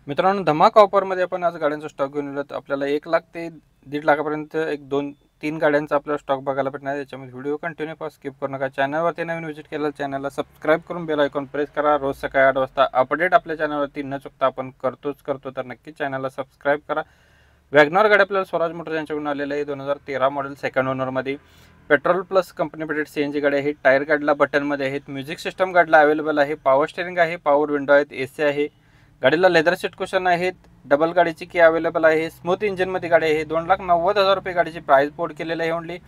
मित्रांनो, धमाक ऑफरमध्ये आपण आज गाड्यांचा स्टॉक घेऊन आलो. आपल्याला 1,00,000 ते 1.5 लाखापर्यंत एक 2-3 गाड्यांचा आपल्याला स्टॉक बघायला भेटणार आहे. त्याच्यामध्ये व्हिडिओ कंटिन्यू पास स्किप करू नका. चॅनलवरती नवीन व्हिजिट केलं, चॅनलला सबस्क्राईब करून बेल आयकॉन प्रेस करा. रोज सकाळी 8 वाजता अपडेट आपल्या चॅनलवरती न चुकता आपण करतो. तर नक्की चॅनलला सबस्क्राईब करा. वॅगनर गाडी आपल्याला स्वराज मोटर्स यांच्याकडून आलेलं आहे. 2013 मॉडेल सेकंड ओनरमध्ये petrol plus company fitted CNG गाडी आहे. टायर गाडीला बटनमध्ये आहेत. म्युझिक सिस्टम गाडीला अवेलेबल आहे. पॉवर स्टेरिंग आहे, पॉवर विंडो आहेत, AC आहे. गाडीला लेदर सीट कुशन आहेत. डबल गाडीची की अवेलेबल आहे. स्मूथ इंजिनमध्ये गाडी आहे. 2,90,000 रुपये गाडीची प्राइस बोर्ड केलेली आहे. ओनली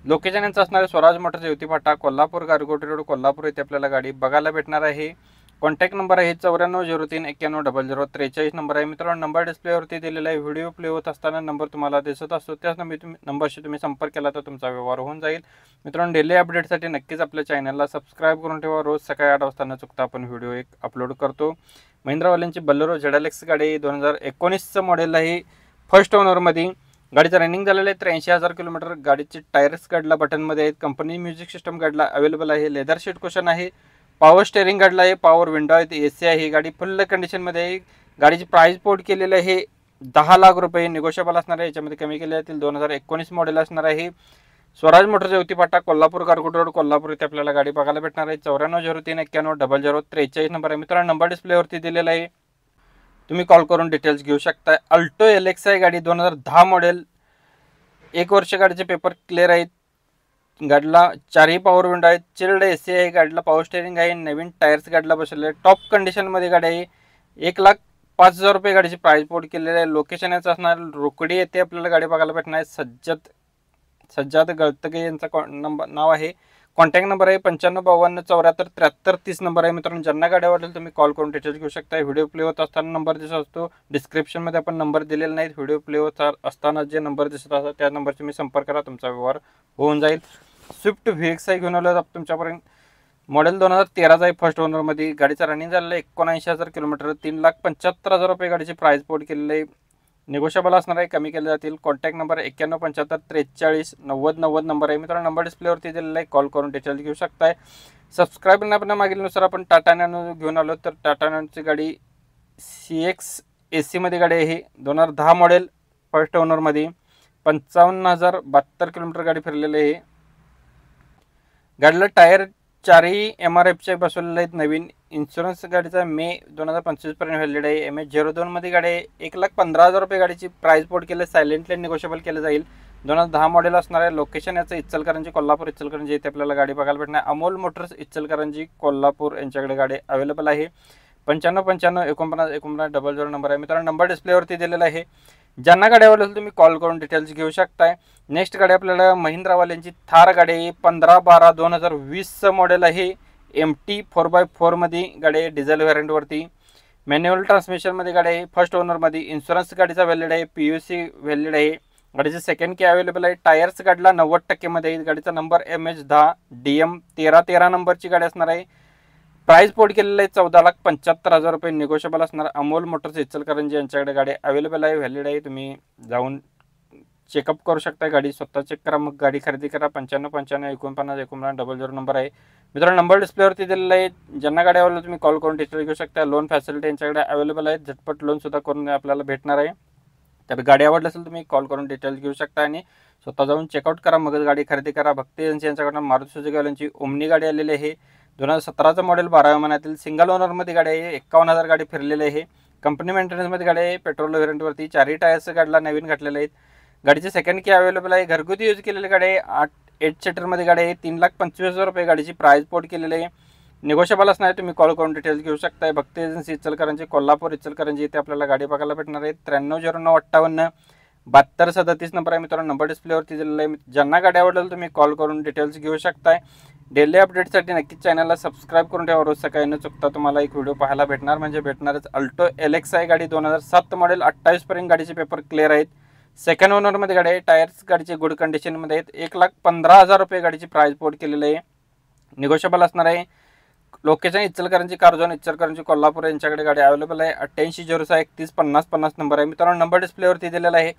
लोकेशन यांचं असणार आहे स्वराज मोटर्स, युवती फाटा, कोल्हापूर, गारगोटी रोड, कोल्हापूर येथे आपल्याला गाडी बघायला भेटणार आहे. कॉन्टॅक्ट नंबर आहे 9403910043 नंबर आहे. मित्रांनो, नंबर डिस्प्लेवरती दिलेला आहे. व्हिडिओ प्ले होत असताना नंबर तुम्हाला दिसत असतो. त्याच नंबरशी तुम्ही संपर्क केला तर तुमचा व्यवहार होऊन जाईल. मित्रांनो, डेली अपडेटसाठी नक्कीच आपल्या चॅनलला सबस्क्राईब करून ठेवा. रोज सकाळी 8 वाजता न चुकता आपण व्हिडिओ एक अपलोड करतो. महिंद्रावाल्यांची बलेरो ZLX गाडी 2019चं मॉडेल आहे. फर्स्ट ओनरमध्ये गाडीचं रनिंग झालेलं आहे 83,000 किलोमीटर. गाडीचे टायर्स गाडीला बटनमध्ये आहेत. कंपनी म्युझिक सिस्टम गाडीला अवेलेबल आहे. लेदर सीट कुशन आहे. पॉवर स्टेरिंग गाडीला आहे. पॉवर विंडो आहेत, AC आहे. गाडी फुल कंडिशनमध्ये आहे. गाडीची प्राइस बोर्ड केलेली आहे 10 लाख रुपये. निगोशिएबल असणार आहे. याच्यामध्ये कमी केले जातील. 2019 मॉडेल असणार आहे. स्वराज मोटर्स, युवती फाटा, कोल्हापूर, गारगोटी रोड, कोल्हापूर इथे आपल्याला गाडी बघायला भेटणार आहे. 9403910043 नंबर आहे. मित्रांनो, नंबर डिस्प्लेवरती दिलेला आहे. तुम्ही कॉल करून डिटेल्स घेऊ शकता. अल्टो LX आहे गाडी 2010 मॉडेल. 1 वर्ष गाडीचे पेपर क्लिअर आहेत. गाडीला 4ही पॉवर विंडो आहेत. चिल्ड AC आहे. गाडीला पॉवर स्टेरिंग आहे. नवीन टायर्स गाडीला बसवले आहे. टॉप कंडिशनमध्ये गाडी आहे. 1,05,000 रुपये गाडीची प्राइस बोर्ड केलेली आहे. लोकेशन याचं असणार रोकडी येथे आपल्याला गाडी बघायला भेटणार आहे. सज्जाद गळतगे यांचा नाव आहे. कॉन्टॅक्ट नंबर आहे 9552747330 नंबर आहे. मित्रांनो, ज्यांना गाडी आवडेल तुम्ही कॉल करून डिटेल्स घेऊ शकता. व्हिडिओ प्ले होत असताना नंबर दिसत असतो. डिस्क्रिप्शनमध्ये आपण नंबर दिलेला नाहीत. व्हिडिओ प्ले होत असताना जे नंबर दिसत असतात त्या नंबरची मी संपर्क करा. तुमचा व्यवहार होऊन जाईल. स्विफ्ट VXI घेऊन आलो तुमच्यापर्यंत. मॉडेल 2013चा आहे. फर्स्ट ओनरमध्ये गाडीचा रनिंग झालेलं आहे 79,000 किलोमीटर. 3,75,000 रुपये गाडीची प्राइस बोर्ड केलेली आहे. निगोशिएबल असणार आहे, कमी केले जातील. कॉन्टॅक्ट नंबर 9175439090 नंबर आहे. मित्रांनो, नंबर डिस्प्लेवरती दिलेला आहे. कॉल करून डिटेल्स घेऊ शकताय. सबस्क्राईब करण्यापर्यंत मागीलनुसार आपण टाटा नॅनो घेऊन आलो. तर टाटा नॅनोची गाडी CX AC मध्ये गाडी आहे. 2010 मॉडेल फर्स्ट ओनरमध्ये 55,072 किलोमीटर गाडी फिरलेली आहे. गाडीला टायर 4ही MRFचे बसवलेले आहेत. नवीन इन्शुरन्स गाडीचा मे 2025 पर्यंत व्हॅलिड आहे. MH02 मध्ये गाडी आहे. 1,15,000 रुपये गाडीची प्राइस बोर्ड केले. सायलेंटली निगोशिएबल केलं जाईल. 2010 मॉडेल असणार आहे. लोकेशन याचं इचलकरंजी, कोल्हापूर, इचलकरंजी इथे आपल्याला गाडी बघायला भेटणार. अमोल मोटर्स, इचलकरंजी, कोल्हापूर यांच्याकडे गाडी अवेलेबल आहे. 9555494900 नंबर आहे. मित्रांनो, नंबर डिस्प्लेवरती दिलेला आहे. ज्यांना गाडी अवेलेबल तुम्ही कॉल करून डिटेल्स घेऊ शकताय. नेक्स्ट गाडी आपल्याला महिंद्रावाल्यांची थार गाडी आहे. 15/12/2020चं मॉडेल आहे. MT 4x4 मध्ये गाडी आहे. डिझेल व्हेरियंटवरती मॅन्युअल ट्रान्समिशनमध्ये गाडी आहे. फर्स्ट ओनरमध्ये इन्शुरन्स गाडीचा व्हॅलिड आहे. PUC व्हॅलिड आहे. गाडीचे सेकंड की अवेलेबल आहे. टायर्स गाडीला 90% मध्ये आहे. गाडीचा नंबर MH10 DM 1313 नंबरची गाडी असणार आहे. प्राइस बोर्ड केलेलं आहे 14,75,000 रुपये. निगोशिएबल असणार. अमोल मोटर्स, इचलकरंजी यांच्याकडे गाडी अवेलेबल आहे, व्हॅलिड आहे. तुम्ही जाऊन चेकअप करू शकता. गाडी स्वतः चेक करा, मग गाडी खरेदी करा. 9555494900 नंबर आहे. मित्रांनो, नंबर डिस्प्लेवरती दिलेला आहे. ज्यांना गाडी अवेलेबल तुम्ही कॉल करून डिटेल घेऊ शकता. लोन फॅसिलिटी यांच्याकडे अवेलेबल आहे. झटपट लोन सुद्धा करून आपल्याला भेटणार आहे. तर गाडी आवडली असेल तुम्ही कॉल करून डिटेल्स घेऊ शकता आणि स्वतः जाऊन चेकआउट करा, मगच गाडी खरेदी करा. भक्ती एजन्सी यांच्याकडून मारुती सुझुकी वाल्यांची ओमनी गाडी आलेली आहे. 2017चं मॉडेल 12व्या महिन्यातील सिंगल ओनरमध्ये गाडी आहे. 51,000 गाडी फिरलेली आहे. कंपनी मेंटेनन्समध्ये गाडी आहे. पेट्रोल व्हेरियंटवरती 4ही टायर्स गाडीला नवीन घातलेले आहेत. गाडीचे सेकंड की अवेलेबल आहे. घरगुती यूज केलेली गाडी आहे. 8 सीटरमध्ये गाडी आहे. 3,25,000 रुपये गाडीची प्राइस बोर्ड केलेली आहे. निगोशिएबल असणार आहे. तुम्ही कॉल करून डिटेल्स घेऊ शकताय. भक्ती एजन्सी, इचलकरंजी, कोल्हापूर, इचलकरंजी इथे आपल्याला गाडी बघायला भेटणार आहे. 930958 7237 नंबर आहे. मित्रांनो, नंबर डिस्प्लेवरती दिलेला आहे. ज्यांना गाडी आवडेल तुम्ही कॉल करून डिटेल्स घेऊ शकताय. डेली अपडेटसाठी नक्कीच चॅनलला सबस्क्राईब करून ठेवा. रोज सकाळी न चुकता तुम्हाला एक व्हिडिओ पाहायला भेटणार म्हणजे भेटणारच. अल्टो LX आहे गाडी 2007 मॉडेल. 28 पर्यंत गाडीचे पेपर क्लिअर आहेत. सेकंड ओनरमध्ये गाडी आहे. टायर्स गाडीचे गुड कंडिशनमध्ये आहेत. 1,15,000 रुपये गाडीची प्राइस बोर्ड केलेली आहे. निगोशिएबल असणार आहे. लोकेशन इचलकरंजी, कारझोन, इचलकरंजी, कोल्हापूर यांच्याकडे गाडी अवेलेबल आहे. 8806315050 नंबर आहे. मित्रांनो, नंबर डिस्प्लेवरती दिलेला आहे.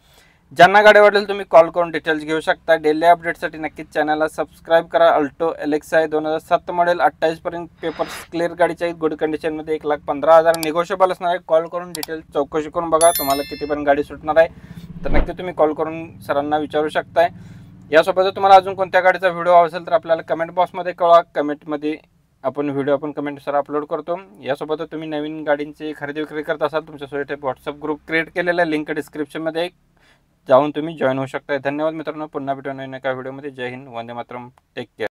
ज्यांना गाडी वाटेल तुम्ही कॉल करून डिटेल्स घेऊ शकता। डेली अपडेटसाठी नक्कीच चॅनलला सबस्क्राईब करा। अल्टो LXi 2007 मॉडेल 28 पर्यंत पेपर्स क्लिअर गाडीचे आहेत, गुड कंडिशनमध्ये 1,15,000 निगोशिएबल असणार आहे। कॉल करून डिटेल्स चौकशी करून बघा तुम्हाला कितीपर्यंत गाडी सुटणार आहे, तर नक्की तुम्ही कॉल करून सरांना विचारू शकताय। यासोबत तुम्हाला अजून कोणत्या गाडीचा व्हिडिओ असेल तर आपल्याला कमेंट बॉक्समध्ये कळवा। कमेंटमध्ये आपण व्हिडिओ कमेंटनुसार अपलोड करतो। यासोबत तुम्ही नवीन गाडींची खरेदी विक्री करत असाल तुमच्यासाठी व्हॉट्सअप ग्रुप क्रिएट केलेला आहे, लिंक डिस्क्रिप्शनमध्ये जाऊन तुम्ही जॉईन होऊ शकता। धन्यवाद मित्रांनो, पुन्हा भेटूया नवीन एका व्हिडिओमध्ये। जय हिंद, वंदे मातरम, टेक केअर।